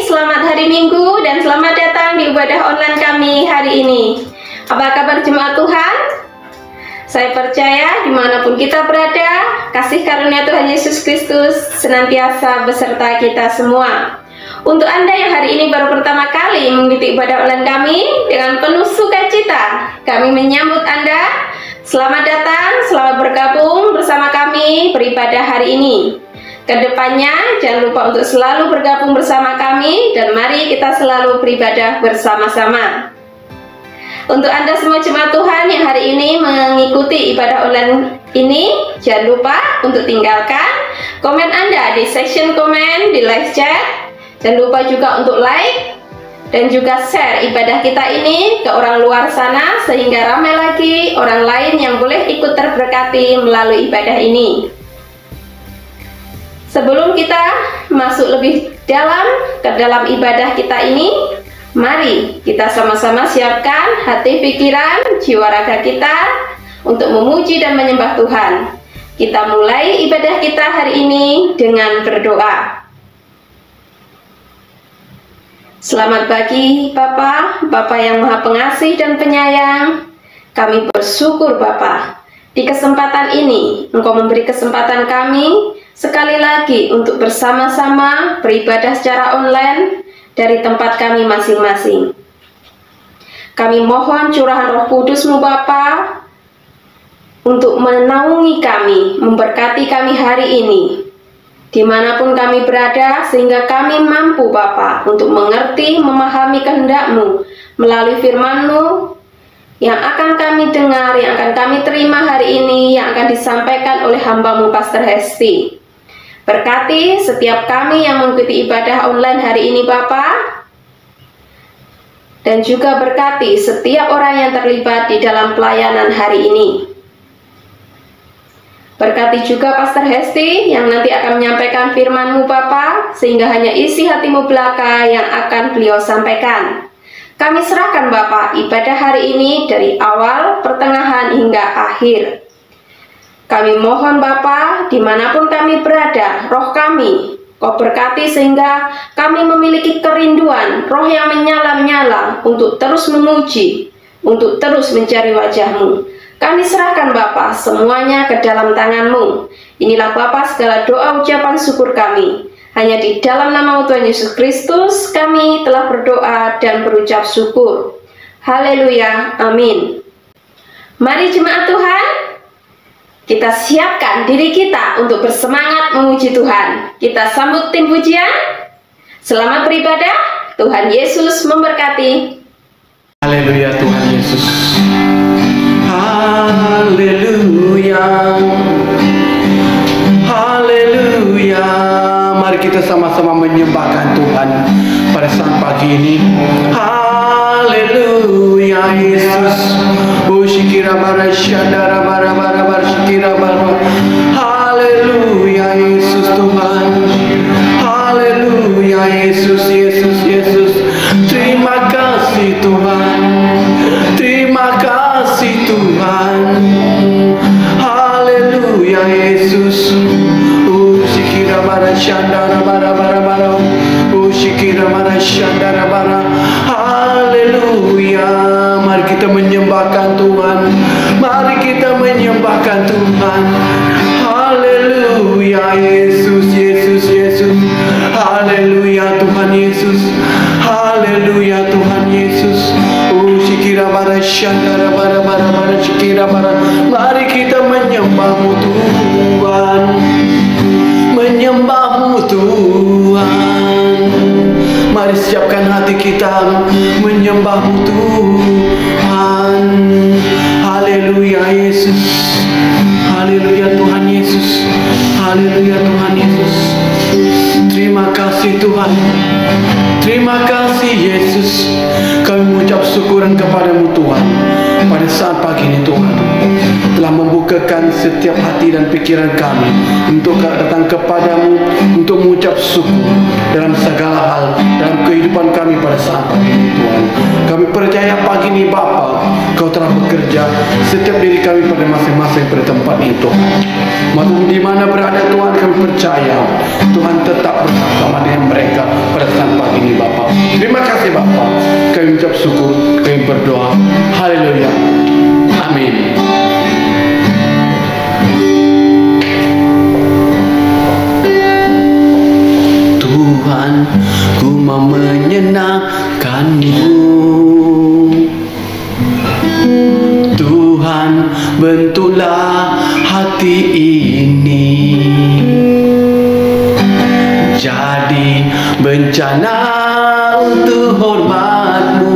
Selamat hari Minggu dan selamat datang di ibadah online kami hari ini. Apa kabar jemaat Tuhan? Saya percaya dimanapun kita berada, kasih karunia Tuhan Yesus Kristus senantiasa beserta kita semua. Untuk Anda yang hari ini baru pertama kali mengikuti ibadah online kami, dengan penuh sukacita kami menyambut Anda. Selamat datang, selamat bergabung bersama kami beribadah hari ini. Kedepannya jangan lupa untuk selalu bergabung bersama kami dan mari kita selalu beribadah bersama-sama. Untuk Anda semua jemaat Tuhan yang hari ini mengikuti ibadah online ini, jangan lupa untuk tinggalkan komen Anda di section komen, di live chat. Jangan lupa juga untuk like dan juga share ibadah kita ini ke orang luar sana sehingga ramai lagi orang lain yang boleh ikut terberkati melalui ibadah ini. Sebelum kita masuk lebih dalam ke dalam ibadah kita ini, mari kita sama-sama siapkan hati, pikiran, jiwa raga kita untuk memuji dan menyembah Tuhan. Kita mulai ibadah kita hari ini dengan berdoa. Selamat pagi Bapa yang Maha Pengasih dan Penyayang. Kami bersyukur Bapa, di kesempatan ini Engkau memberi kesempatan kami sekali lagi untuk bersama-sama beribadah secara online dari tempat kami masing-masing. Kami mohon curahan Roh Kudus-Mu Bapa untuk menaungi kami, memberkati kami hari ini, dimanapun kami berada, sehingga kami mampu Bapa untuk mengerti, memahami kehendak-Mu melalui firman-Mu yang akan kami dengar, yang akan kami terima hari ini, yang akan disampaikan oleh hamba-Mu Pastor Hesti. Berkati setiap kami yang mengikuti ibadah online hari ini Bapa, dan juga berkati setiap orang yang terlibat di dalam pelayanan hari ini. Berkati juga Pastor Hesti yang nanti akan menyampaikan firman-Mu Bapa, sehingga hanya isi hati-Mu belaka yang akan beliau sampaikan. Kami serahkan Bapa ibadah hari ini dari awal, pertengahan hingga akhir. Kami mohon Bapa, dimanapun kami berada, roh kami Kau berkati sehingga kami memiliki kerinduan, roh yang menyala-nyala untuk terus memuji, untuk terus mencari wajah-Mu. Kami serahkan Bapa semuanya ke dalam tangan-Mu. Inilah Bapa segala doa ucapan syukur kami. Hanya di dalam nama Tuhan Yesus Kristus kami telah berdoa dan berucap syukur. Haleluya, amin. Mari jemaat Tuhan, kita siapkan diri kita untuk bersemangat memuji Tuhan. Kita sambut tim pujian. Selamat beribadah. Tuhan Yesus memberkati. Haleluya, Tuhan Yesus. kita sama-sama menyembahkan Tuhan pada saat pagi ini. Haleluya Yesus. Oh shikira bara shandara bara bara bara shikira bara. Haleluya Yesus Tuhan. Haleluya Yesus, Yesus, Yesus. Terima kasih Tuhan. Terima kasih Tuhan. Haleluya Yesus. Oh shikira bara shandara bara bara bara. Oh shikira bara shandara bara. Haleluya. Mari kita menyembahkan Tuhan. Mari kita menyembahkan Tuhan. Haleluya Yesus, Yesus, Yesus. Haleluya Tuhan Yesus. Haleluya Tuhan Yesus. Oh shikira bara shandara bara bara bara shikira bara. Mari kita menyembahmu Tuhan. Menyembahmu Tuhan. Mari siapkan hati kita menyembahmu Tuhan. Haleluya Yesus. Haleluya Tuhan Yesus. Haleluya Tuhan Yesus. Terima kasih Tuhan. Terima kasih Yesus. Kami mengucap syukuran kepadamu Tuhan. Pada saat pagi ini Tuhan telah membukakan setiap hati dan pikiran kami untuk datang kepadamu, untuk mengucap syukur dalam segala hal dalam kehidupan kami pada saat pagi ini Tuhan. Kami percaya pagi ini Bapa, Kau telah bekerja setiap diri kami pada masing-masing pada tempat ini Tuhan. Maupun di mana berada Tuhan, kami percaya Tuhan tetap bersama dengan mereka pada saat pagi ini Bapa. Terima kasih Bapa. Kami mengucap syukur, kami berdoa. Haleluya. Amin. Tuhan, ku mau menyenangkan-Mu. Tuhan, bentuklah hati ini jadi bencana untuk hormat-Mu,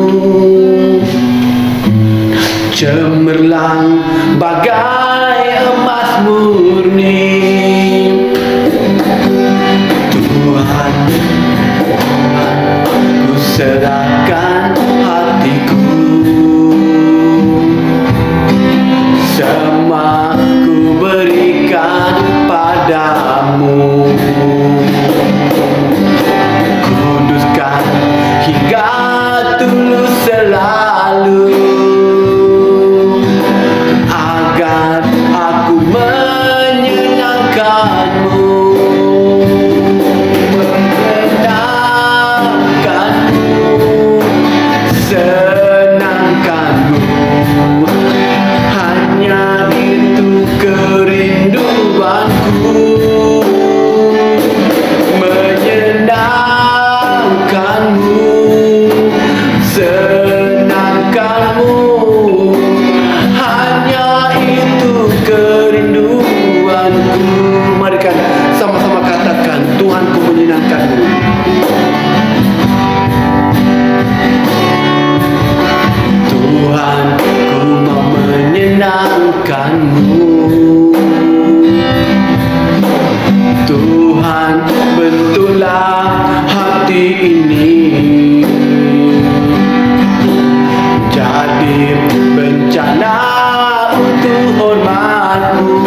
cemerlang bagai emas murni. Tuhan, ku serahkan hatiku, semua ku berikan padamu. Kuduskan hingga tulus selalu, agar aku menyenangkan-Mu. Senangkan-Mu, hanya itu kerinduanku. Menyenangkan-Mu, senangkan-Mu, hanya itu kerinduanku. Mari kan sama-sama katakan, Tuhan, ku menyenangkan-Mu. Tuhan, ku mau menyenangkan-Mu. Tuhan, bentuklah hati ini jadi bencana untuk hormat-Mu,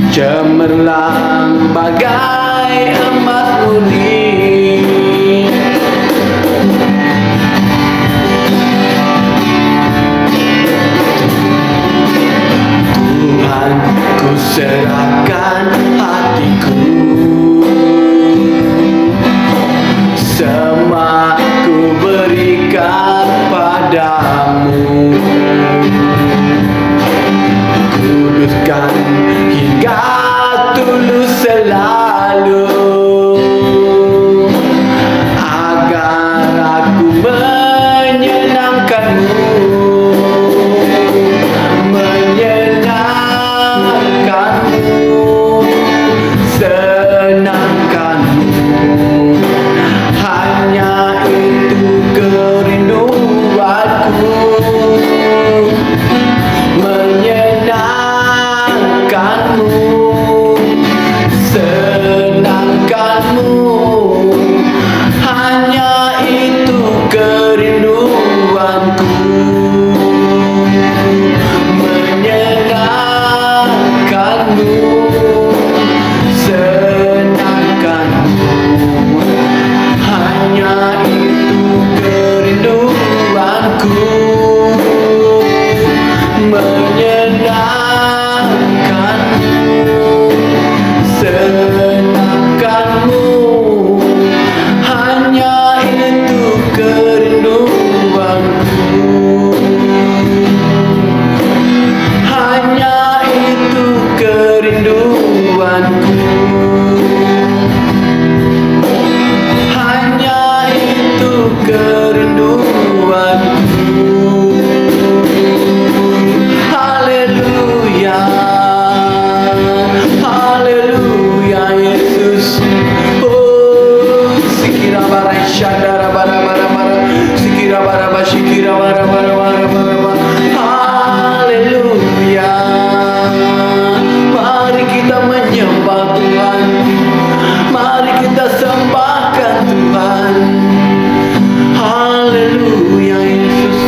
cemerlang bagai emas murni. Tuhan, ku serahkan hatiku, semua ku berikan padamu. Kuduskan hingga tulus selalu, agar aku menyenangkan-Mu. Senangkan-Mu, hanya itu kerinduanku. Menyenangkan-Mu, Haleluya. Mari kita menyembah Tuhan. Mari kita sembahkan Tuhan. Haleluya Yesus.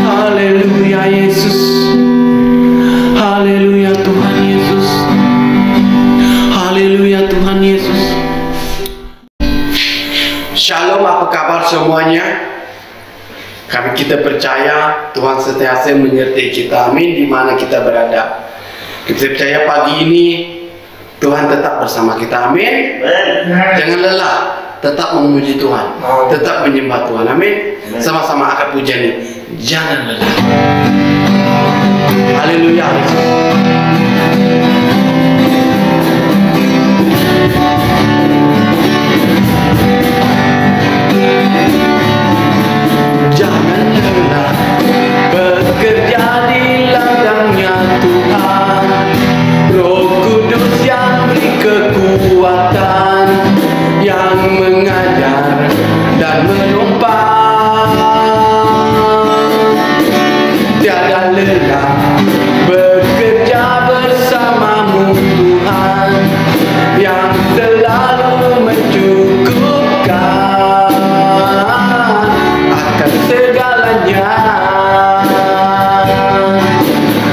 Haleluya Yesus. Haleluya Tuhan Yesus. Haleluya Tuhan Yesus. Shalom, apa kabar semuanya? Kita percaya Tuhan sentiasa menyertai kita. Amin. Di mana kita berada, kita percaya pagi ini Tuhan tetap bersama kita. Amin. Jangan lelah, tetap memuji Tuhan, tetap menyembah Tuhan. Amin. Sama-sama angkat pujian ini. Jangan lelah. Haleluya. Jangan lelah bekerja di ladangnya Tuhan. Roh Kudus yang beri kekuatan, yang mengajar dan menumpang. Tiada lelah bekerja bersamamu Tuhan, yang selalu mencukupkan akan segalanya.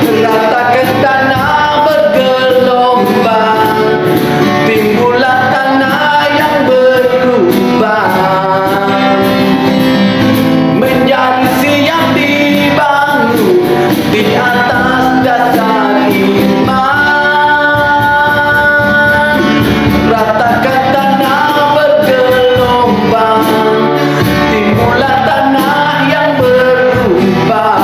Ratakan tanah bergelombang, timbullah tanah yang berlubang, menjadi siap dibangun di atas dasar iman. Ratakan tanah bergelombang, timbullah tanah yang berlubang,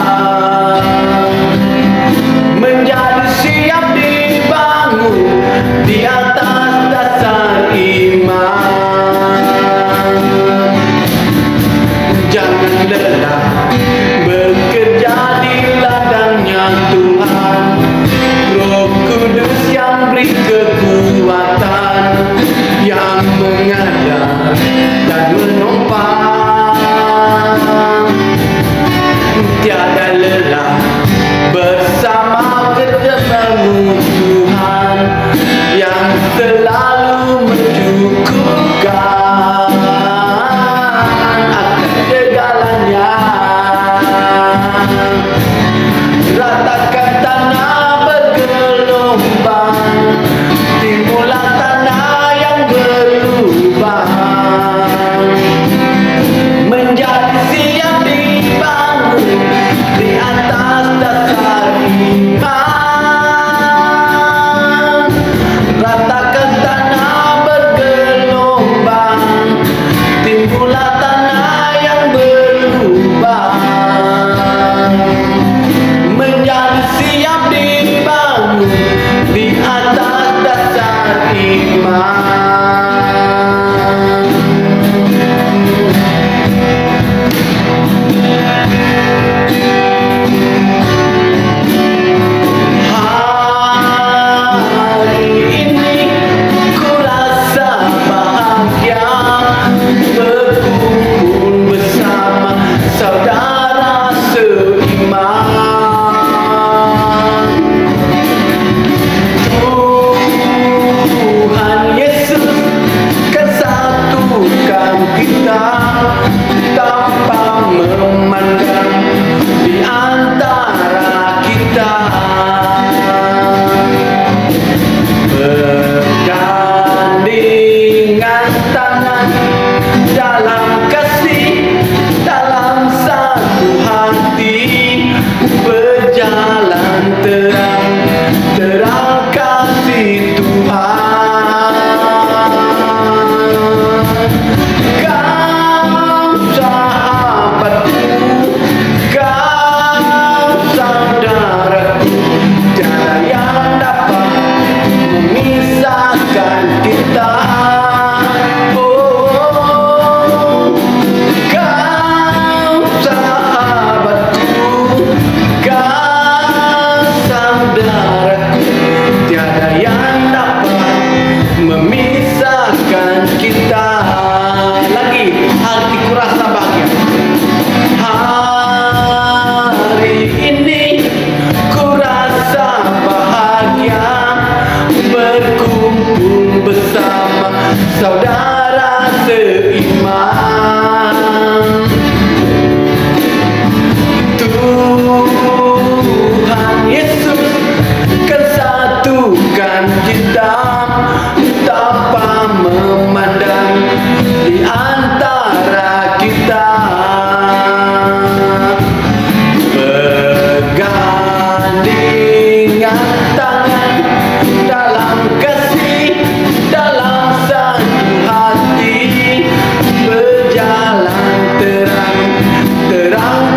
menjadi siap dibangun di atas dasar iman. Jangan lelah bekerja di ladangnya Tuhan. Roh Kudus yang beri kekuatan, yang mengajar dan menumpang. Tiada lelah bersama ketemu Tuhan, yang selalu mencukupkan akan segalanya. Ratakan tanah bergelombang, timbullah tanah yang berlubang, menjadi siap dibangun di atas dasar iman. Ratakan tanah bergelombang, timbullah tanah yang berlubang, menjadi siap dibangun di atas dasar iman. Hari ini ku rasa bahagia berkumpul bersama saudara seiman. Tuhan Yesus kan satukan kita tanpa memandang di antara kita. Bergandingan tangan dalam kasih, dalam satu hati, berjalan terang, terang kasih Tuhan. Kau sahabat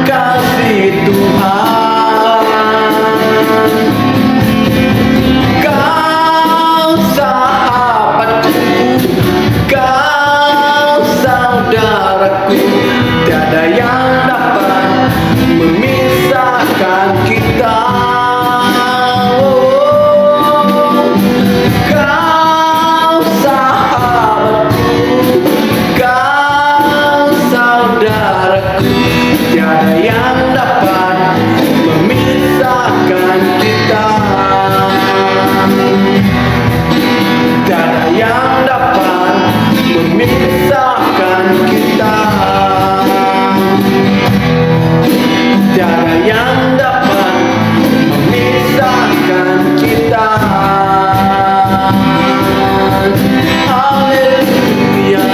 kasih Tuhan. Kau sahabatku, kau saudaraku, tiada yang dapat memisahkan kita. Kau sahabatku, kau saudaraku, tiada yang dapat memisahkan kita. Tiada yang dapat memisahkan kita. Tiada yang dapat memisahkan kita. Haleluya.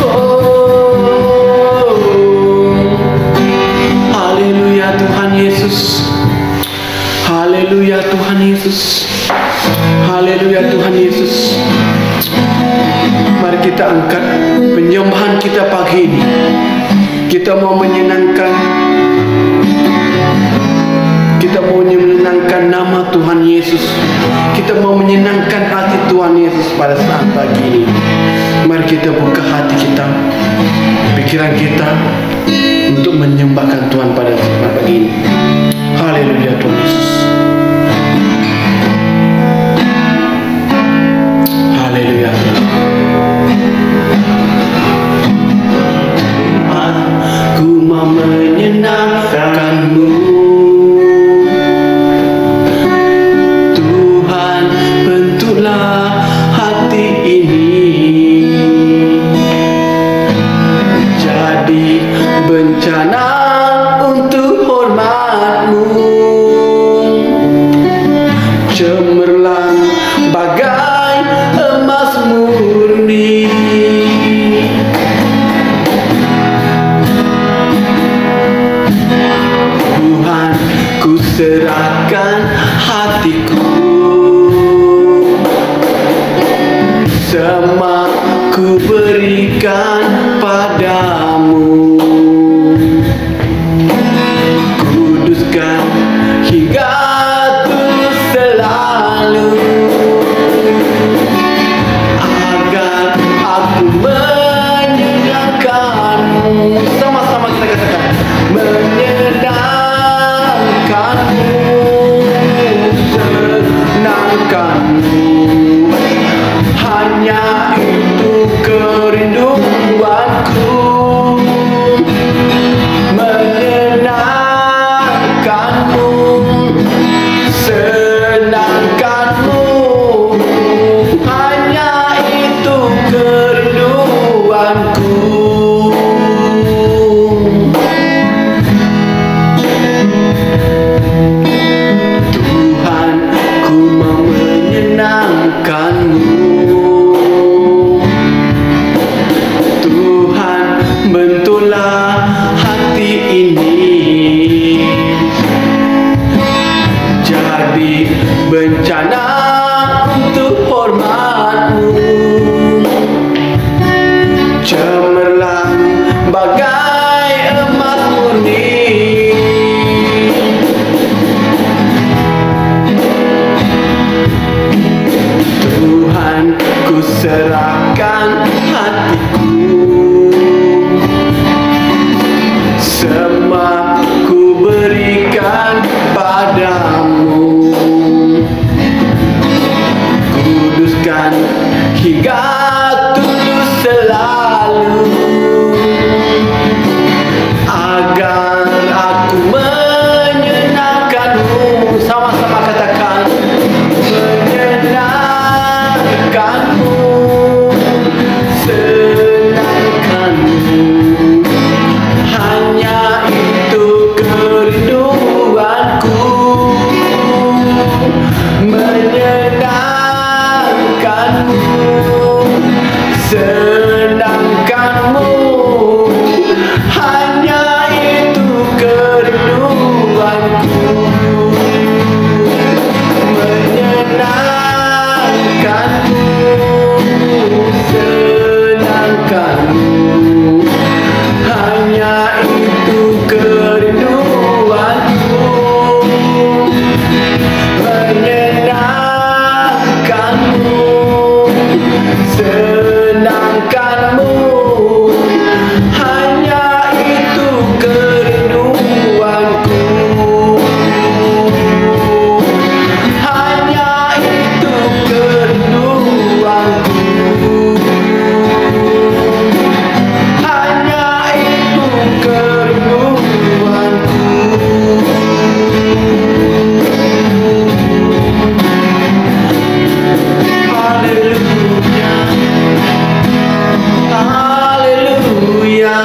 Oh, haleluya Tuhan Yesus. Haleluya Tuhan Yesus. Haleluya Tuhan Yesus. Mari kita angkat penyembahan kita pagi ini. Kita mau menyenangkan nama Tuhan Yesus. Kita mau menyenangkan hati Tuhan Yesus pada saat pagi ini. Mari kita buka hati kita, pikiran kita untuk menyembahkan Tuhan pada saat pagi ini. Haleluya Tuhan Yesus. Haleluya. Aku mau menyenangkan-Mu, Tuhan, bentuklah hati ini jadi bencana untuk hormat-Mu, cemerlang bagai emas murni. Tuhan, ku serahkan hatiku, semua ku berikan padamu. Kuduskan hingga tulus selalu, agar aku menyenangkan-Mu. Sama-sama kita katakan, menyenangkan-Mu, senangkan-Mu. Hanya itu kerinduanku. menyenangkanmu, hanya itu kerinduanku, menyenangkanmu, senangkanmu, hanya itu kerinduanku, hanya itu kerinduanku, hanya itu kerinduanku. Haleluya, haleluya,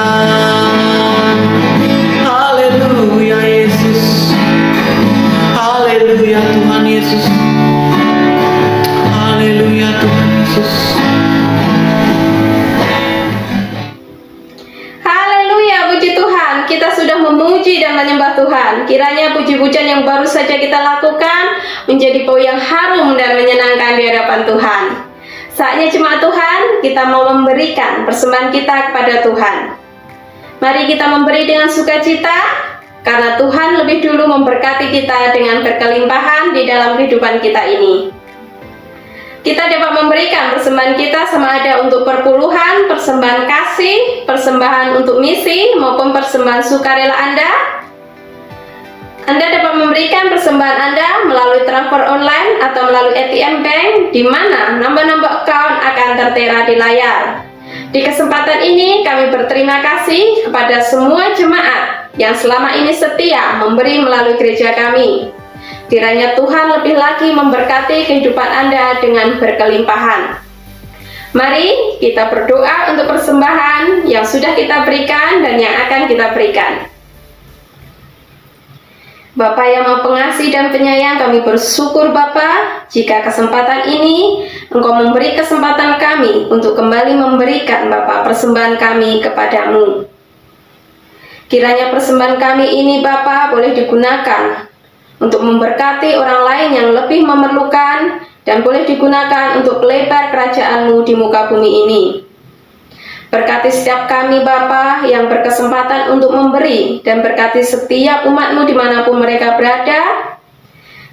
haleluya Yesus, haleluya Tuhan Yesus, haleluya Tuhan Yesus. Haleluya, puji Tuhan. Kita sudah memuji dan menyembah Tuhan. Kiranya puji-pujian yang baru saja kita lakukan menjadi bau yang harum dan menyenangkan di hadapan Tuhan. Saatnya jemaat Tuhan, kita mau memberikan persembahan kita kepada Tuhan. Mari kita memberi dengan sukacita, karena Tuhan lebih dulu memberkati kita dengan berkelimpahan di dalam kehidupan kita ini. Kita dapat memberikan persembahan kita sama ada untuk perpuluhan, persembahan kasih, persembahan untuk misi, maupun persembahan sukarela Anda. Anda dapat memberikan persembahan Anda melalui transfer online atau melalui ATM Bank, di mana nombor-nombor account akan tertera di layar. Di kesempatan ini kami berterima kasih kepada semua jemaat yang selama ini setia memberi melalui gereja kami. Kiranya Tuhan lebih lagi memberkati kehidupan Anda dengan berkelimpahan. Mari kita berdoa untuk persembahan yang sudah kita berikan dan yang akan kita berikan. Bapa yang Maha Pengasih dan Penyayang, kami bersyukur Bapa jika kesempatan ini Engkau memberi kesempatan kami untuk kembali memberikan Bapa persembahan kami kepadamu. Kiranya persembahan kami ini Bapa boleh digunakan untuk memberkati orang lain yang lebih memerlukan, dan boleh digunakan untuk pelebar kerajaan-Mu di muka bumi ini. Berkati setiap kami Bapa yang berkesempatan untuk memberi, dan berkati setiap umat-Mu dimanapun mereka berada.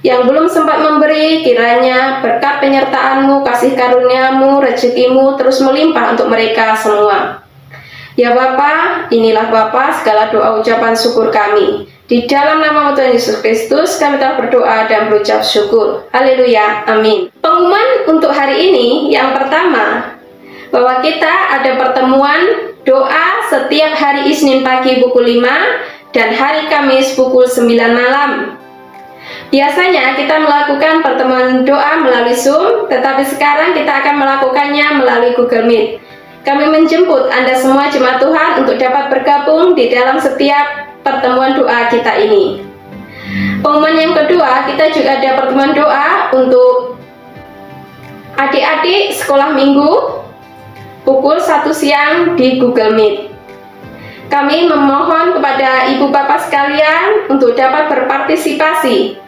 Yang belum sempat memberi, kiranya berkat penyertaan-Mu, kasih karunia-Mu, rezeki-Mu terus melimpah untuk mereka semua. Ya Bapa, inilah Bapa segala doa ucapan syukur kami. Di dalam nama Tuhan Yesus Kristus kami telah berdoa dan berucap syukur. Haleluya, amin. Pengumuman untuk hari ini yang pertama, bahwa kita ada pertemuan doa setiap hari Isnin pagi pukul 5 dan hari Kamis pukul 9 malam. Biasanya kita melakukan pertemuan doa melalui Zoom, tetapi sekarang kita akan melakukannya melalui Google Meet. Kami menjemput Anda semua jemaat Tuhan untuk dapat bergabung di dalam setiap pertemuan doa kita ini. Pengumuman yang kedua, kita juga ada pertemuan doa untuk adik-adik sekolah minggu pukul 1 siang di Google Meet. Kami memohon kepada ibu bapak sekalian untuk dapat berpartisipasi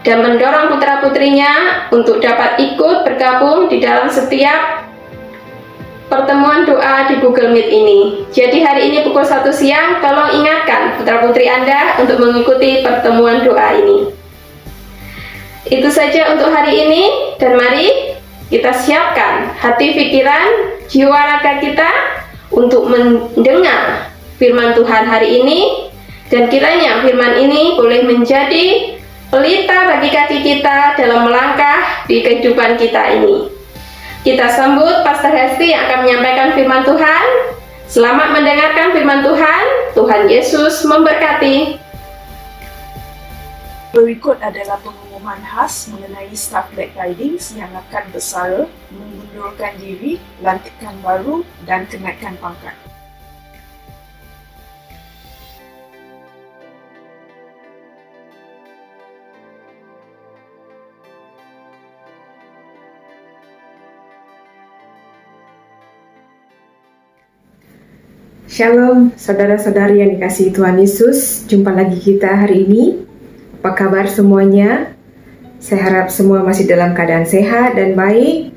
dan mendorong putra-putrinya untuk dapat ikut bergabung di dalam setiap pertemuan doa di Google Meet ini. Jadi hari ini pukul 1 siang, tolong ingatkan putra-putri Anda untuk mengikuti pertemuan doa ini. Itu saja untuk hari ini, dan mari kita siapkan hati, pikiran, jiwa, raga kita untuk mendengar firman Tuhan hari ini, dan kiranya firman ini boleh menjadi pelita bagi kaki kita dalam melangkah di kehidupan kita ini. Kita sambut Pastor Hesti yang akan menyampaikan firman Tuhan. Selamat mendengarkan firman Tuhan. Tuhan Yesus memberkati. Berikut adalah pengumuman khas mengenai staf Black Ridings yang akan bersara, mengundurkan diri, lantikan baru, dan kenaikan pangkat. Shalom saudara-saudari yang dikasihi Tuhan Yesus. Jumpa lagi kita hari ini. Apa kabar semuanya? Saya harap semua masih dalam keadaan sehat dan baik.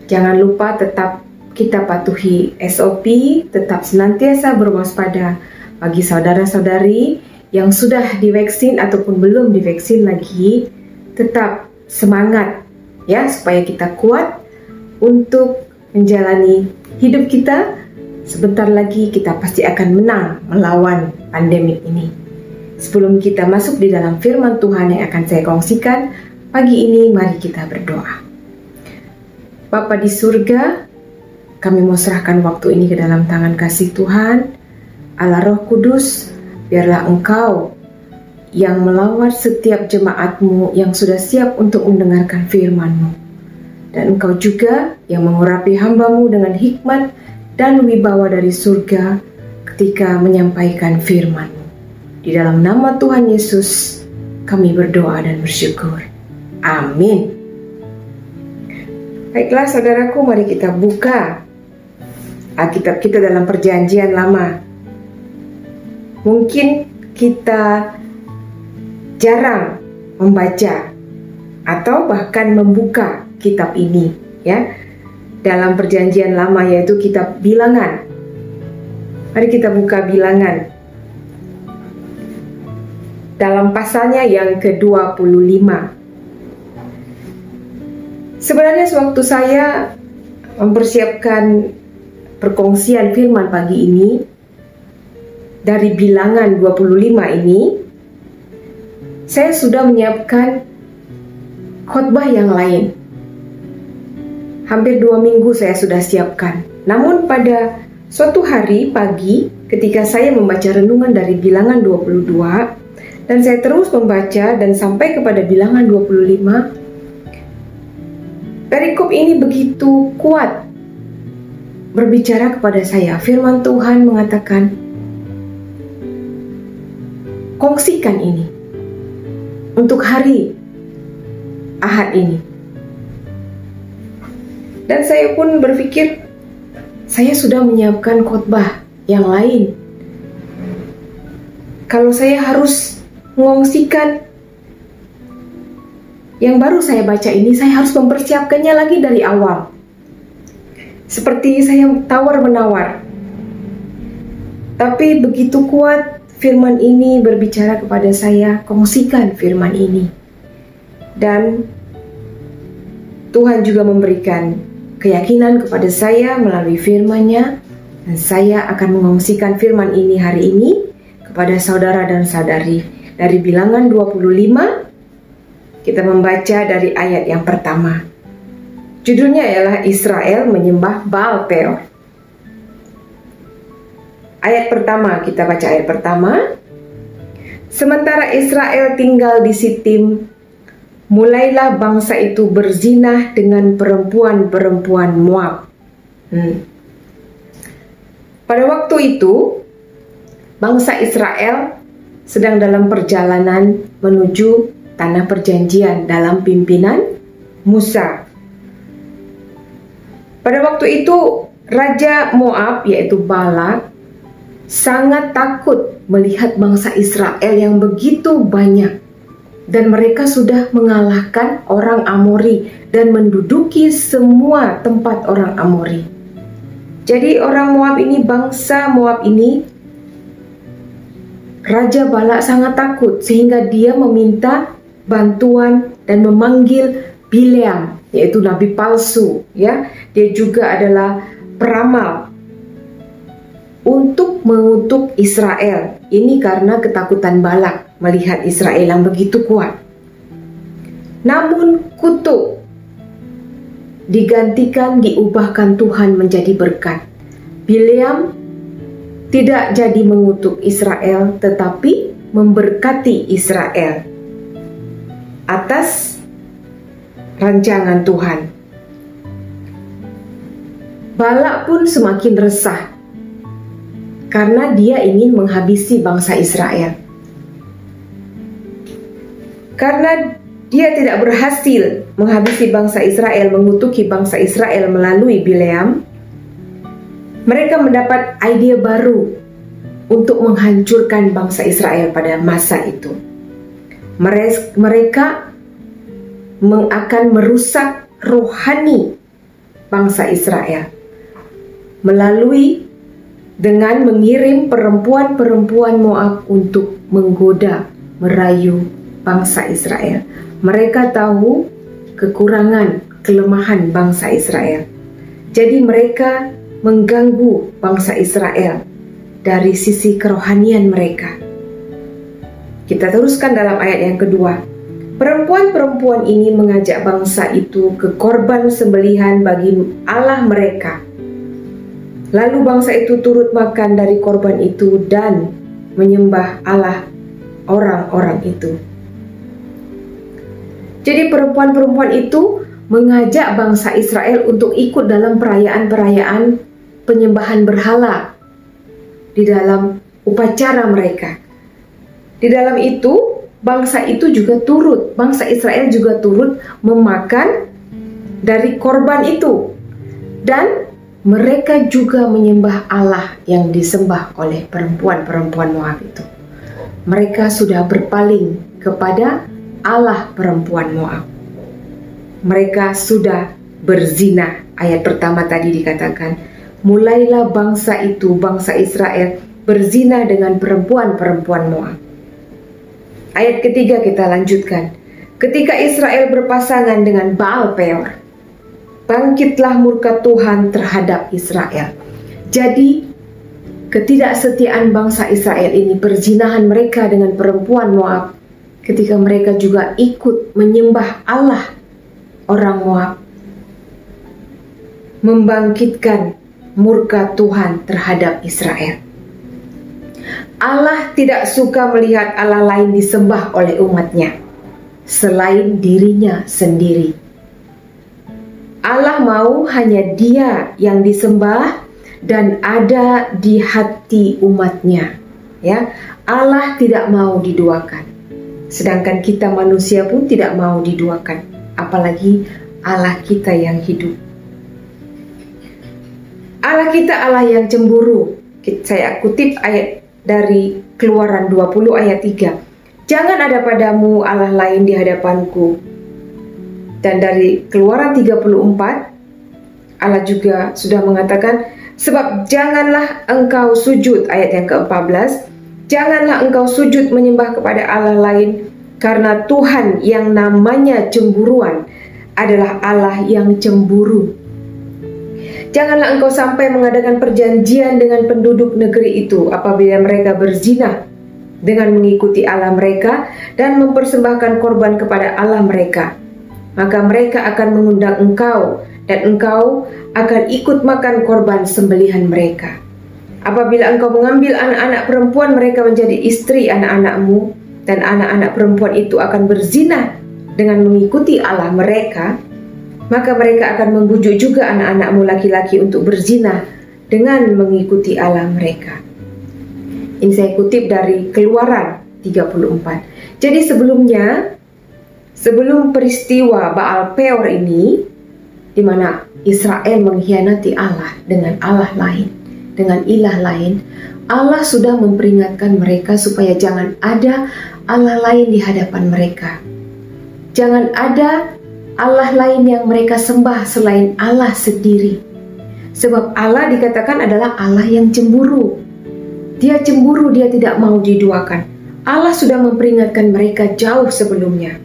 Jangan lupa tetap kita patuhi SOP, tetap senantiasa berwaspada. Bagi saudara-saudari yang sudah divaksin ataupun belum divaksin lagi, tetap semangat ya, supaya kita kuat untuk menjalani hidup kita. Sebentar lagi kita pasti akan menang melawan pandemik ini. Sebelum kita masuk di dalam firman Tuhan yang akan saya kongsikan pagi ini, mari kita berdoa. Bapa di surga, kami mau serahkan waktu ini ke dalam tangan kasih Tuhan. Allah Roh Kudus, biarlah Engkau yang melawat setiap jemaat-Mu yang sudah siap untuk mendengarkan firman-Mu. Dan Engkau juga yang mengurapi hamba-Mu dengan hikmat dan wibawa dari surga ketika menyampaikan firman-Mu. Di dalam nama Tuhan Yesus, kami berdoa dan bersyukur. Amin. Baiklah saudaraku, mari kita buka Alkitab kita dalam Perjanjian Lama. Mungkin kita jarang membaca atau bahkan membuka kitab ini ya, dalam Perjanjian Lama, yaitu kitab Bilangan. Mari kita buka Bilangan dalam pasalnya yang ke-25. Sebenarnya sewaktu saya mempersiapkan perkongsian firman pagi ini dari Bilangan 25 ini, saya sudah menyiapkan khotbah yang lain. Hampir 2 minggu saya sudah siapkan. Namun pada suatu hari pagi ketika saya membaca renungan dari Bilangan 22 dan saya terus membaca dan sampai kepada Bilangan 25, perikop ini begitu kuat berbicara kepada saya. Firman Tuhan mengatakan, kongsikan ini untuk hari Ahad ini. Dan saya pun berpikir, saya sudah menyiapkan khotbah yang lain. Kalau saya harus mengongsikan yang baru saya baca ini, saya harus mempersiapkannya lagi dari awal. Seperti saya tawar-menawar. Tapi begitu kuat firman ini berbicara kepada saya, kongsikan firman ini. Dan Tuhan juga memberikan keyakinan kepada saya melalui firman-Nya, dan saya akan mengongsikan firman ini hari ini kepada saudara dan saudari. Dari Bilangan 25, kita membaca dari ayat yang pertama. Judulnya ialah Israel menyembah Baal Peor. Ayat pertama, kita baca ayat pertama. Sementara Israel tinggal di Sitim, mulailah bangsa itu berzinah dengan perempuan-perempuan Moab. Pada waktu itu, bangsa Israel sedang dalam perjalanan menuju Tanah Perjanjian dalam pimpinan Musa. Pada waktu itu, Raja Moab yaitu Balak sangat takut melihat bangsa Israel yang begitu banyak. Dan mereka sudah mengalahkan orang Amori dan menduduki semua tempat orang Amori. Jadi orang Moab ini, bangsa Moab ini, Raja Balak sangat takut sehingga dia meminta bantuan dan memanggil Bileam, yaitu nabi palsu ya. Dia juga adalah peramal untuk mengutuk Israel. Ini karena ketakutan Balak melihat Israel yang begitu kuat. Namun kutuk digantikan, diubahkan Tuhan menjadi berkat. Bileam tidak jadi mengutuk Israel, tetapi memberkati Israel atas rancangan Tuhan. Balak pun semakin resah karena dia ingin menghabisi bangsa Israel. Karena dia tidak berhasil menghabisi bangsa Israel, mengutuki bangsa Israel melalui Bileam, mereka mendapat ide baru untuk menghancurkan bangsa Israel pada masa itu. Mereka akan merusak rohani bangsa Israel. melalui dengan mengirim perempuan-perempuan Moab untuk menggoda, merayu bangsa Israel. Mereka tahu kekurangan, kelemahan bangsa Israel. Jadi mereka mengganggu bangsa Israel dari sisi kerohanian mereka. Kita teruskan dalam ayat yang kedua. Perempuan-perempuan ini mengajak bangsa itu ke korban sembelihan bagi Allah mereka. Lalu bangsa itu turut makan dari korban itu dan menyembah Allah orang-orang itu. Jadi perempuan-perempuan itu mengajak bangsa Israel untuk ikut dalam perayaan-perayaan penyembahan berhala di dalam upacara mereka. Di dalam itu, bangsa Israel juga turut memakan dari korban itu. Dan mereka juga menyembah Allah yang disembah oleh perempuan-perempuan Moab itu. Mereka sudah berpaling kepada Allah perempuan Moab. Mereka sudah berzina. Ayat pertama tadi dikatakan, mulailah bangsa itu, bangsa Israel, berzina dengan perempuan-perempuan Moab. Ayat ketiga kita lanjutkan. Ketika Israel berpasangan dengan Baal Peor, bangkitlah murka Tuhan terhadap Israel. Jadi ketidaksetiaan bangsa Israel ini, perzinahan mereka dengan perempuan Moab, ketika mereka juga ikut menyembah Allah orang Moab, membangkitkan murka Tuhan terhadap Israel. Allah tidak suka melihat Allah lain disembah oleh umatnya selain dirinya sendiri. Allah mau hanya Dia yang disembah dan ada di hati umatnya. Ya, Allah tidak mau diduakan. Sedangkan kita manusia pun tidak mau diduakan, apalagi Allah kita yang hidup. Allah kita Allah yang cemburu. Saya kutip ayat dari Keluaran 20 ayat 3. Jangan ada padamu Allah lain di hadapanku. Dan dari Keluaran 34, Allah juga sudah mengatakan, sebab janganlah engkau sujud, ayat yang ke-14, janganlah engkau sujud menyembah kepada Allah lain, karena Tuhan yang namanya cemburuan adalah Allah yang cemburu. Janganlah engkau sampai mengadakan perjanjian dengan penduduk negeri itu apabila mereka berzina dengan mengikuti Allah mereka dan mempersembahkan korban kepada Allah mereka. Maka mereka akan mengundang engkau dan engkau akan ikut makan korban sembelihan mereka. Apabila engkau mengambil anak-anak perempuan mereka menjadi istri anak-anakmu, dan anak-anak perempuan itu akan berzina dengan mengikuti Allah mereka, maka mereka akan membujuk juga anak-anakmu laki-laki untuk berzina dengan mengikuti Allah mereka. Ini saya kutip dari Keluaran 34. Jadi sebelum peristiwa Baal Peor ini, di mana Israel mengkhianati Allah dengan Allah lain, dengan ilah lain, Allah sudah memperingatkan mereka supaya jangan ada Allah lain di hadapan mereka. Jangan ada Allah lain yang mereka sembah selain Allah sendiri. Sebab Allah dikatakan adalah Allah yang cemburu. Dia cemburu, Dia tidak mau diduakan. Allah sudah memperingatkan mereka jauh sebelumnya.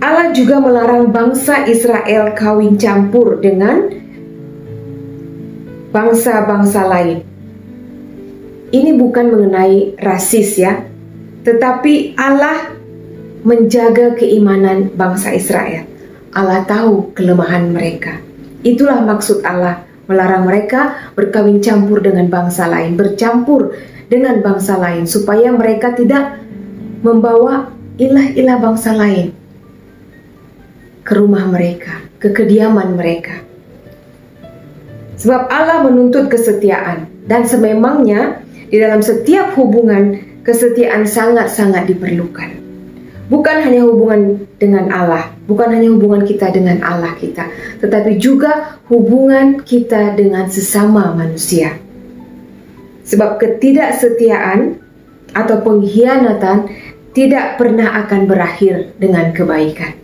Allah juga melarang bangsa Israel kawin campur dengan bangsa-bangsa lain. Ini bukan mengenai rasis ya, tetapi Allah menjaga keimanan bangsa Israel. Allah tahu kelemahan mereka. Itulah maksud Allah melarang mereka berkawin campur dengan bangsa lain, bercampur dengan bangsa lain, supaya mereka tidak membawa ilah-ilah bangsa lain ke rumah mereka, ke kediaman mereka. Sebab Allah menuntut kesetiaan, dan sememangnya di dalam setiap hubungan kesetiaan sangat-sangat diperlukan. Bukan hanya hubungan dengan Allah, bukan hanya hubungan kita dengan Allah kita, tetapi juga hubungan kita dengan sesama manusia. Sebab ketidaksetiaan atau pengkhianatan tidak pernah akan berakhir dengan kebaikan.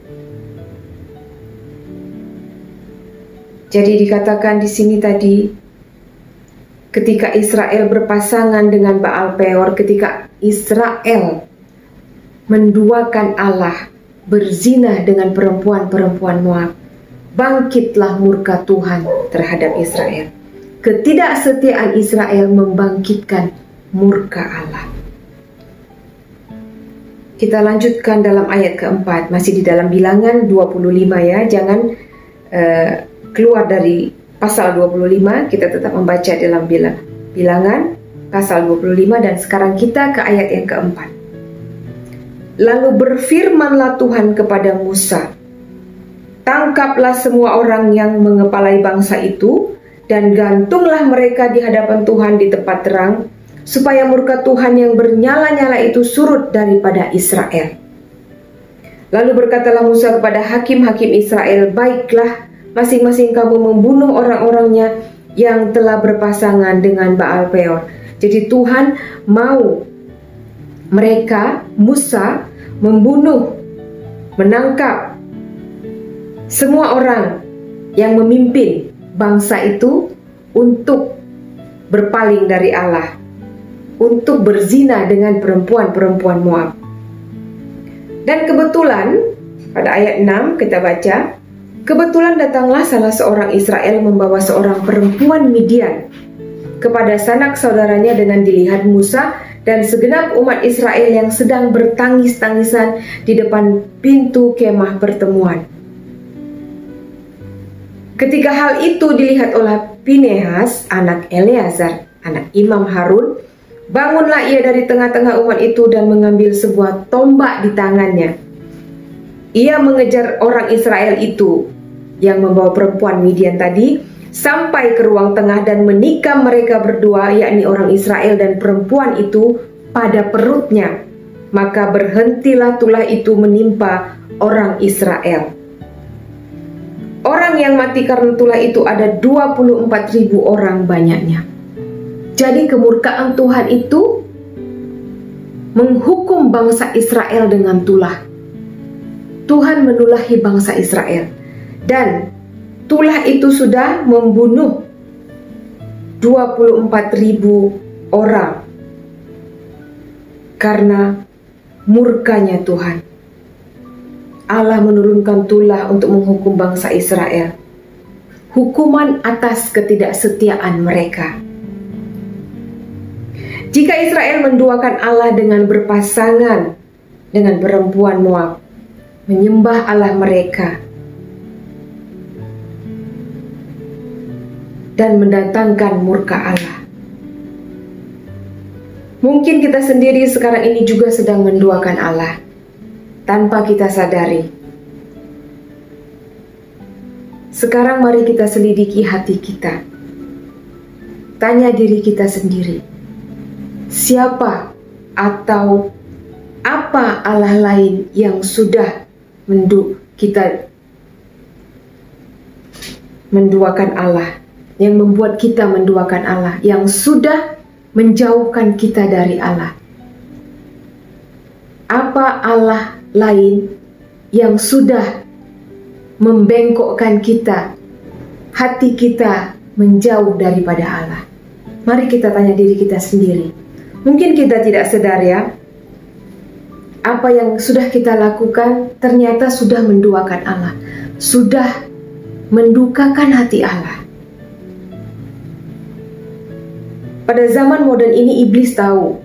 Jadi dikatakan di sini tadi, ketika Israel berpasangan dengan Baal Peor, ketika Israel menduakan Allah, berzina dengan perempuan-perempuan Moab, bangkitlah murka Tuhan terhadap Israel. Ketidaksetiaan Israel membangkitkan murka Allah. Kita lanjutkan dalam ayat keempat, masih di dalam Bilangan 25 ya, jangan keluar dari pasal 25, kita tetap membaca dalam Bilangan pasal 25 dan sekarang kita ke ayat yang keempat. Lalu berfirmanlah Tuhan kepada Musa, tangkaplah semua orang yang mengepalai bangsa itu dan gantunglah mereka di hadapan Tuhan di tempat terang, supaya murka Tuhan yang bernyala-nyala itu surut daripada Israel. Lalu berkatalah Musa kepada hakim-hakim Israel, baiklah, masing-masing kamu membunuh orang-orangnya yang telah berpasangan dengan Baal Peor. Jadi Tuhan mau mereka, Musa, membunuh, menangkap semua orang yang memimpin bangsa itu untuk berpaling dari Allah, untuk berzina dengan perempuan-perempuan Moab. Dan kebetulan pada ayat 6 kita baca, kebetulan datanglah salah seorang Israel membawa seorang perempuan Midian kepada sanak saudaranya dengan dilihat Musa dan segenap umat Israel yang sedang bertangis-tangisan di depan pintu kemah pertemuan. Ketika hal itu dilihat oleh Pinehas, anak Eleazar, anak Imam Harun, bangunlah ia dari tengah-tengah umat itu dan mengambil sebuah tombak di tangannya. Ia mengejar orang Israel itu yang membawa perempuan Midian tadi sampai ke ruang tengah dan menikam mereka berdua, yakni orang Israel dan perempuan itu, pada perutnya. Maka berhentilah tulah itu menimpa orang Israel. Orang yang mati karena tulah itu ada 24.000 orang banyaknya. Jadi kemurkaan Tuhan itu menghukum bangsa Israel dengan tulah. Tuhan menulahi bangsa Israel. Dan tulah itu sudah membunuh 24.000 orang karena murkanya Tuhan. Allah menurunkan tulah untuk menghukum bangsa Israel. Hukuman atas ketidaksetiaan mereka. Jika Israel menduakan Allah dengan berpasangan dengan perempuan Moab, menyembah Allah mereka, dan mendatangkan murka Allah. Mungkin kita sendiri sekarang ini juga sedang menduakan Allah tanpa kita sadari. Sekarang mari kita selidiki hati kita. Tanya diri kita sendiri. Siapa atau apa Allah lain yang sudah kita menduakan Allah, yang membuat kita menduakan Allah, yang sudah menjauhkan kita dari Allah? Apa Allah lain yang sudah membengkokkan kita, hati kita menjauh daripada Allah? Mari kita tanya diri kita sendiri. Mungkin kita tidak sadar ya, apa yang sudah kita lakukan ternyata sudah menduakan Allah, sudah mendukakan hati Allah. Pada zaman modern ini iblis tahu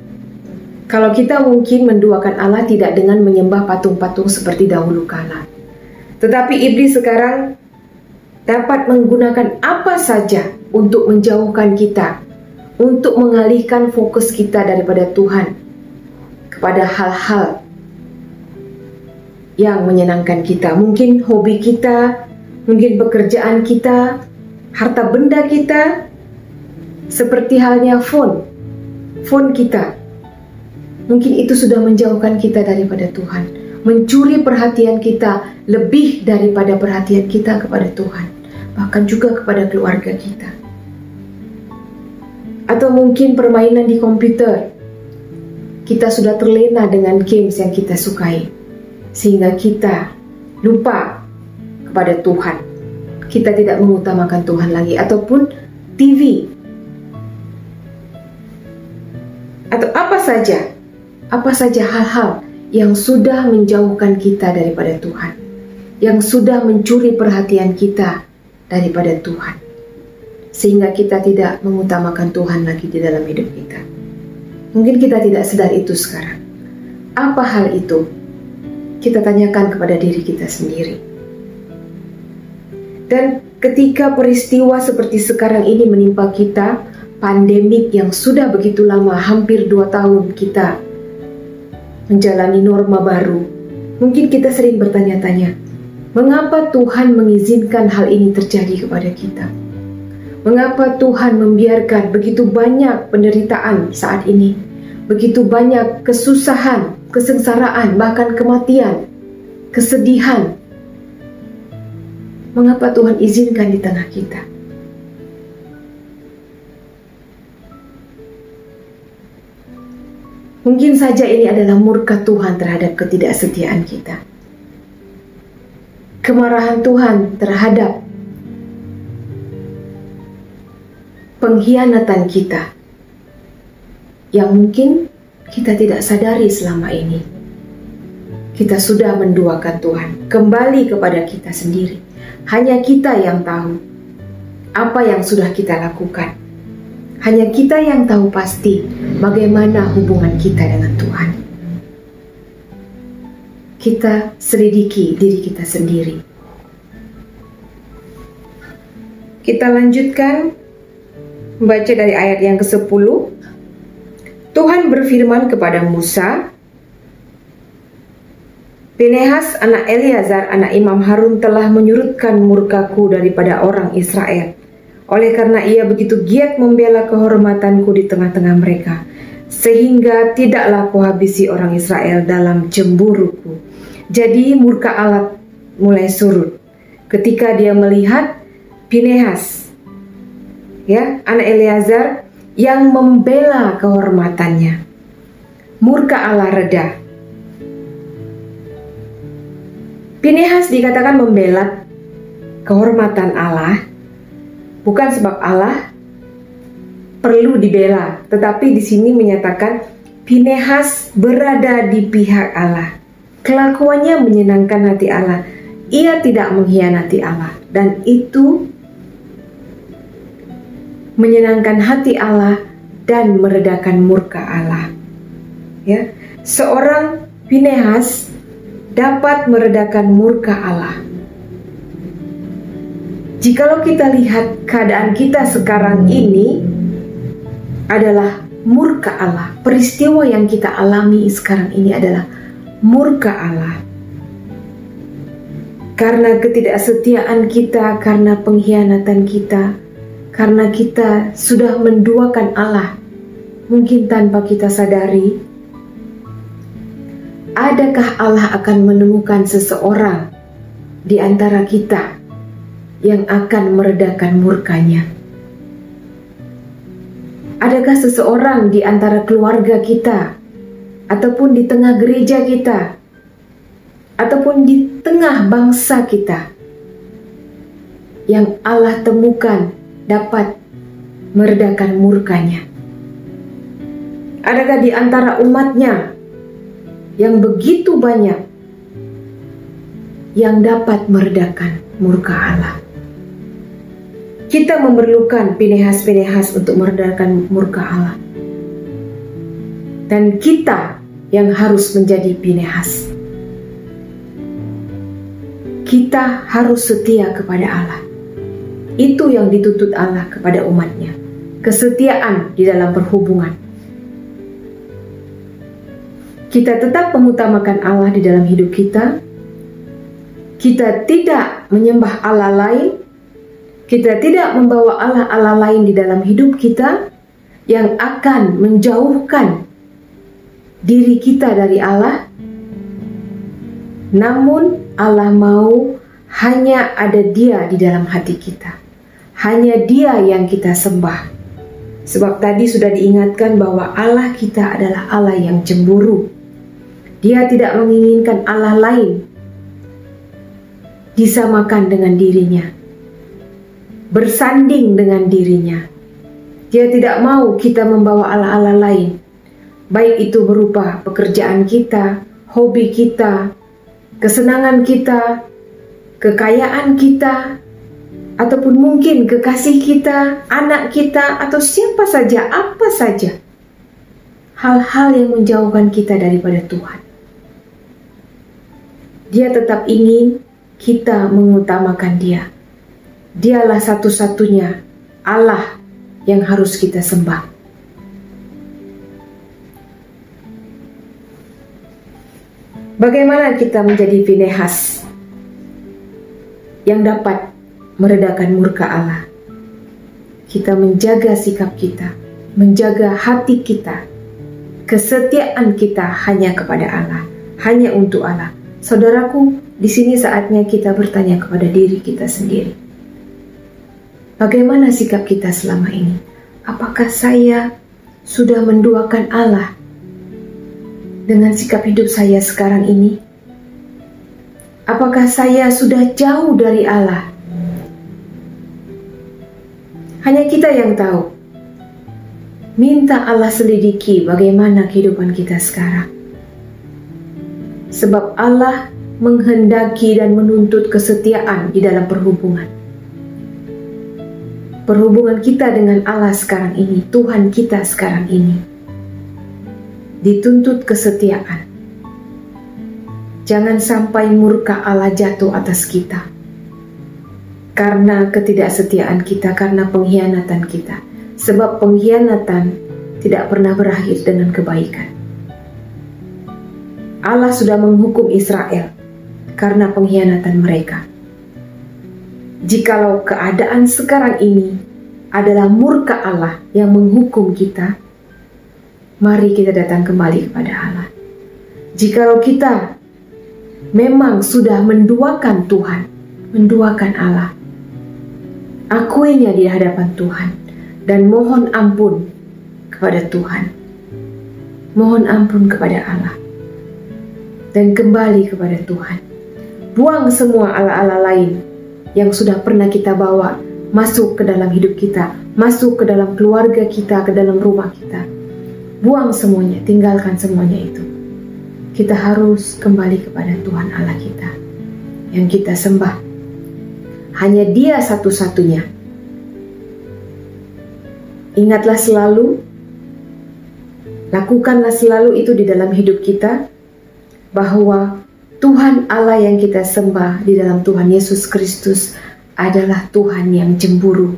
kalau kita mungkin menduakan Allah tidak dengan menyembah patung-patung seperti dahulu kala. Tetapi iblis sekarang dapat menggunakan apa saja untuk menjauhkan kita, untuk mengalihkan fokus kita daripada Tuhan kepada hal-hal yang menyenangkan kita. Mungkin hobi kita, mungkin pekerjaan kita, harta benda kita, seperti halnya phone kita. Mungkin itu sudah menjauhkan kita daripada Tuhan, mencuri perhatian kita lebih daripada perhatian kita kepada Tuhan, bahkan juga kepada keluarga kita. Atau mungkin permainan di komputer, kita sudah terlena dengan games yang kita sukai, sehingga kita lupa kepada Tuhan, kita tidak mengutamakan Tuhan lagi, ataupun TV, atau apa saja hal-hal yang sudah menjauhkan kita daripada Tuhan, yang sudah mencuri perhatian kita daripada Tuhan, sehingga kita tidak mengutamakan Tuhan lagi di dalam hidup kita. Mungkin kita tidak sadar itu sekarang. Apa hal itu? Kita tanyakan kepada diri kita sendiri. Dan ketika peristiwa seperti sekarang ini menimpa kita, pandemik yang sudah begitu lama, hampir 2 tahun kita menjalani norma baru, mungkin kita sering bertanya-tanya, mengapa Tuhan mengizinkan hal ini terjadi kepada kita? Mengapa Tuhan membiarkan begitu banyak penderitaan saat ini, begitu banyak kesusahan, kesengsaraan, bahkan kematian, kesedihan? Mengapa Tuhan izinkan di tengah kita? Mungkin saja ini adalah murka Tuhan terhadap ketidaksetiaan kita. Kemarahan Tuhan terhadap pengkhianatan kita yang mungkin kita tidak sadari selama ini. Kita sudah menduakan Tuhan, kembali kepada kita sendiri. Hanya kita yang tahu apa yang sudah kita lakukan. Hanya kita yang tahu pasti bagaimana hubungan kita dengan Tuhan. Kita selidiki diri kita sendiri. Kita lanjutkan membaca dari ayat yang ke-10. Tuhan berfirman kepada Musa, Pinehas anak Eleazar anak Imam Harun telah menyurutkan murkaku daripada orang Israel, oleh karena ia begitu giat membela kehormatanku di tengah-tengah mereka, sehingga tidaklah kuhabisi orang Israel dalam cemburuku. Jadi murka Allah mulai surut ketika dia melihat Pinehas, anak Eleazar yang membela kehormatannya. Murka Allah reda. Pinehas dikatakan membela kehormatan Allah, bukan sebab Allah perlu dibela, tetapi di sini menyatakan Pinehas berada di pihak Allah. Kelakuannya menyenangkan hati Allah. Ia tidak mengkhianati Allah, dan itu menyenangkan hati Allah dan meredakan murka Allah. Seorang Pinehas dapat meredakan murka Allah. Jikalau kita lihat keadaan kita sekarang ini adalah murka Allah, peristiwa yang kita alami sekarang ini adalah murka Allah. Karena ketidaksetiaan kita, karena pengkhianatan kita, karena kita sudah menduakan Allah, mungkin tanpa kita sadari. Adakah Allah akan menemukan seseorang di antara kita yang akan meredakan murkanya? Adakah seseorang di antara keluarga kita, ataupun di tengah gereja kita, ataupun di tengah bangsa kita, yang Allah temukan dapat meredakan murkanya? Adakah di antara umatnya yang begitu banyak yang dapat meredakan murka Allah? Kita memerlukan Pinehas-Pinehas untuk meredakan murka Allah. Dan kita yang harus menjadi Pinehas. Kita harus setia kepada Allah. Itu yang dituntut Allah kepada umatnya. Kesetiaan di dalam perhubungan. Kita tetap mengutamakan Allah di dalam hidup kita. Kita tidak menyembah Allah lain. Kita tidak membawa Allah-Allah lain di dalam hidup kita yang akan menjauhkan diri kita dari Allah. Namun Allah mau hanya ada Dia di dalam hati kita. Hanya Dia yang kita sembah. Sebab tadi sudah diingatkan bahwa Allah kita adalah Allah yang cemburu. Dia tidak menginginkan Allah lain disamakan dengan dirinya. bersanding dengan dirinya. Dia tidak mau kita membawa Allah-Allah lain, baik itu berupa pekerjaan kita, hobi kita, kesenangan kita, kekayaan kita, ataupun mungkin kekasih kita, anak kita, atau siapa saja, apa saja. Hal-hal yang menjauhkan kita daripada Tuhan. Dia tetap ingin kita mengutamakan Dia. Dialah satu-satunya Allah yang harus kita sembah. Bagaimana kita menjadi Finehas yang dapat meredakan murka Allah? Kita menjaga sikap kita, menjaga hati kita, kesetiaan kita hanya kepada Allah, hanya untuk Allah. Saudaraku, di sini saatnya kita bertanya kepada diri kita sendiri. Bagaimana sikap kita selama ini? Apakah saya sudah menduakan Allah dengan sikap hidup saya sekarang ini? Apakah saya sudah jauh dari Allah? Hanya kita yang tahu. Minta Allah selidiki bagaimana kehidupan kita sekarang. Sebab Allah menghendaki dan menuntut kesetiaan di dalam perhubungan. Perhubungan kita dengan Allah sekarang ini, Tuhan kita sekarang ini, dituntut kesetiaan. Jangan sampai murka Allah jatuh atas kita karena ketidaksetiaan kita, karena pengkhianatan kita. Sebab pengkhianatan tidak pernah berakhir dengan kebaikan. Allah sudah menghukum Israel karena pengkhianatan mereka. Jikalau keadaan sekarang ini adalah murka Allah yang menghukum kita, mari kita datang kembali kepada Allah. Jikalau kita memang sudah menduakan Tuhan, menduakan Allah, akuinya di hadapan Tuhan dan mohon ampun kepada Tuhan. Mohon ampun kepada Allah dan kembali kepada Tuhan. Buang semua Allah-Allah lain yang sudah pernah kita bawa masuk ke dalam hidup kita, masuk ke dalam keluarga kita, ke dalam rumah kita. Buang semuanya, tinggalkan semuanya itu. Kita harus kembali kepada Tuhan Allah kita yang kita sembah. Hanya Dia satu-satunya. Ingatlah selalu, lakukanlah selalu itu di dalam hidup kita, bahwa Tuhan Allah yang kita sembah di dalam Tuhan Yesus Kristus adalah Tuhan yang cemburu.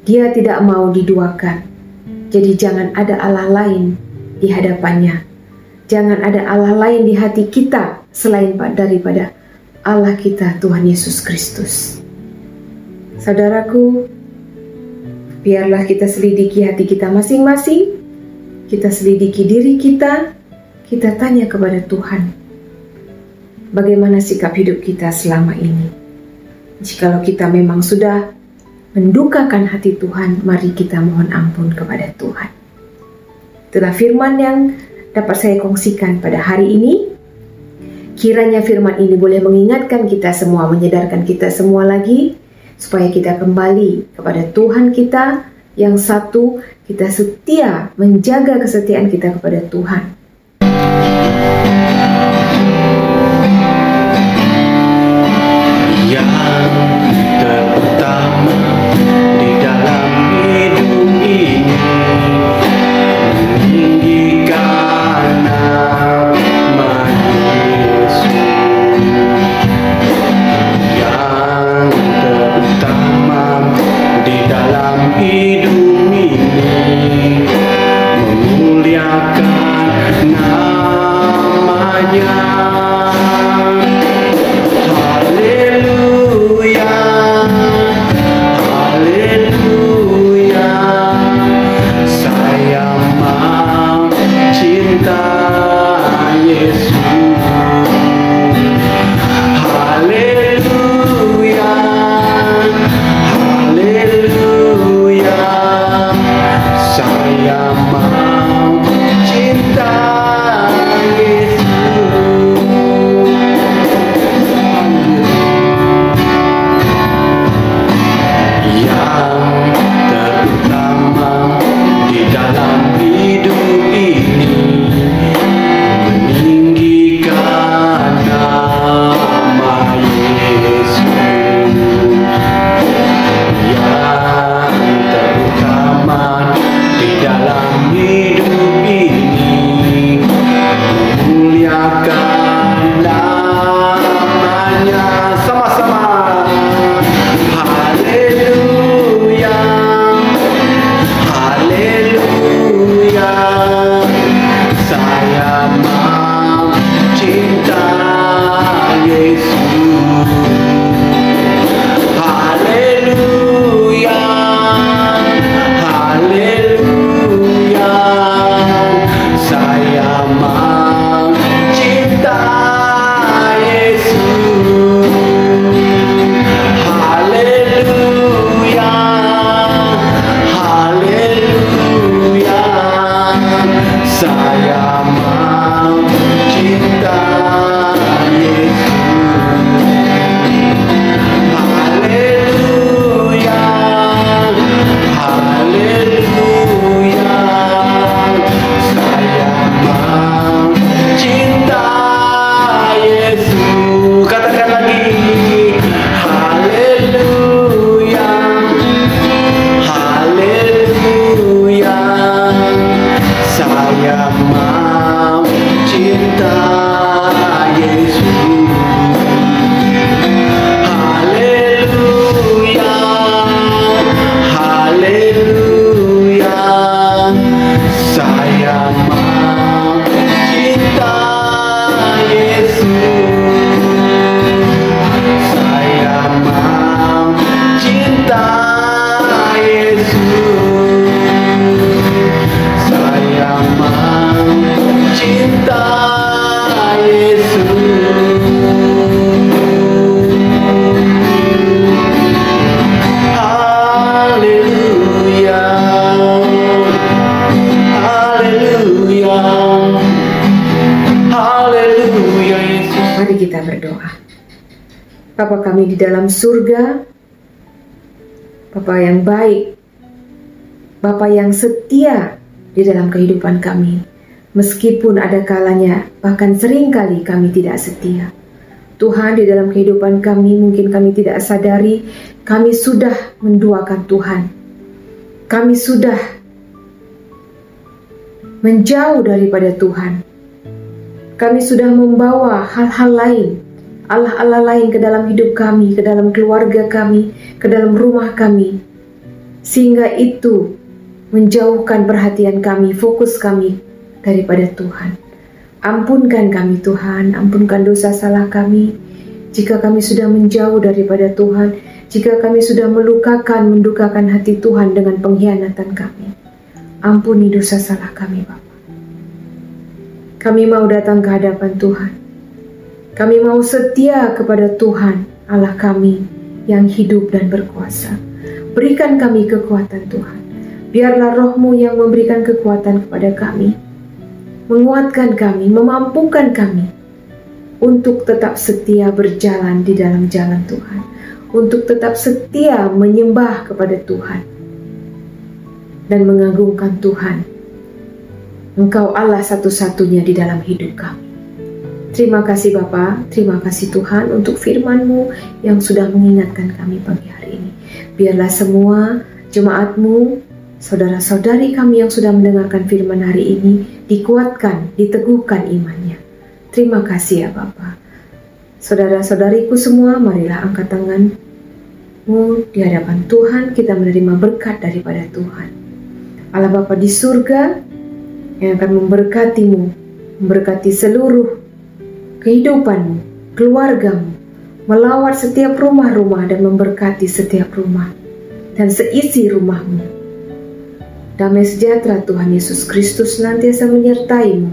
Dia tidak mau diduakan. Jadi jangan ada Allah lain di hadapannya. Jangan ada Allah lain di hati kita selain daripada Allah kita, Tuhan Yesus Kristus. Saudaraku, biarlah kita selidiki hati kita masing-masing. Kita selidiki diri kita. Kita tanya kepada Tuhan, bagaimana sikap hidup kita selama ini. Jikalau kita memang sudah mendukakan hati Tuhan, mari kita mohon ampun kepada Tuhan. Itulah firman yang dapat saya kongsikan pada hari ini. Kiranya firman ini boleh mengingatkan kita semua, menyadarkan kita semua lagi, supaya kita kembali kepada Tuhan kita yang satu, kita setia menjaga kesetiaan kita kepada Tuhan. Yang terutama di dalam hidup ini, meninggikan nama Yesus. Yang terutama di dalam hidup ini, memuliakan nama Bapa kami di dalam surga, Bapa yang baik, Bapa yang setia di dalam kehidupan kami. Meskipun ada kalanya, bahkan seringkali kami tidak setia. Tuhan, di dalam kehidupan kami, mungkin kami tidak sadari, kami sudah menduakan Tuhan. Kami sudah menjauh daripada Tuhan. Kami sudah membawa hal-hal lain, Allah-Allah lain ke dalam hidup kami, ke dalam keluarga kami, ke dalam rumah kami. Sehingga itu menjauhkan perhatian kami, fokus kami daripada Tuhan. Ampunkan kami Tuhan, ampunkan dosa salah kami. Jika kami sudah menjauh daripada Tuhan, jika kami sudah melukakan, mendukakan hati Tuhan dengan pengkhianatan kami, ampuni dosa salah kami Bapa. Kami mau datang ke hadapan Tuhan. Kami mau setia kepada Tuhan, Allah kami yang hidup dan berkuasa. Berikan kami kekuatan Tuhan. Biarlah Roh-Mu yang memberikan kekuatan kepada kami, menguatkan kami, memampukan kami untuk tetap setia berjalan di dalam jalan Tuhan, untuk tetap setia menyembah kepada Tuhan dan mengagungkan Tuhan. Engkau Allah satu-satunya di dalam hidup kami. Terima kasih Bapa, terima kasih Tuhan untuk firman-Mu yang sudah mengingatkan kami pagi hari ini. Biarlah semua jemaat-Mu, saudara-saudari kami yang sudah mendengarkan firman hari ini, dikuatkan, diteguhkan imannya. Terima kasih ya Bapa. Saudara-saudariku semua, marilah angkat tangan-Mu di hadapan Tuhan, kita menerima berkat daripada Tuhan. Allah Bapa di surga yang akan memberkati-Mu, memberkati seluruh kehidupan-Mu, keluarga-Mu, melawat setiap rumah-rumah dan memberkati setiap rumah dan seisi rumah-Mu. Damai sejahtera Tuhan Yesus Kristus senantiasa menyertai-Mu,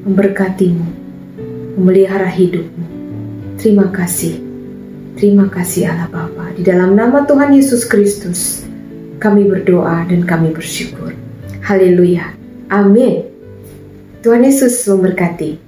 memberkati-Mu, memelihara hidup-Mu. Terima kasih Allah Bapa. Di dalam nama Tuhan Yesus Kristus, kami berdoa dan kami bersyukur. Haleluya. Amin. Tuhan Yesus memberkati.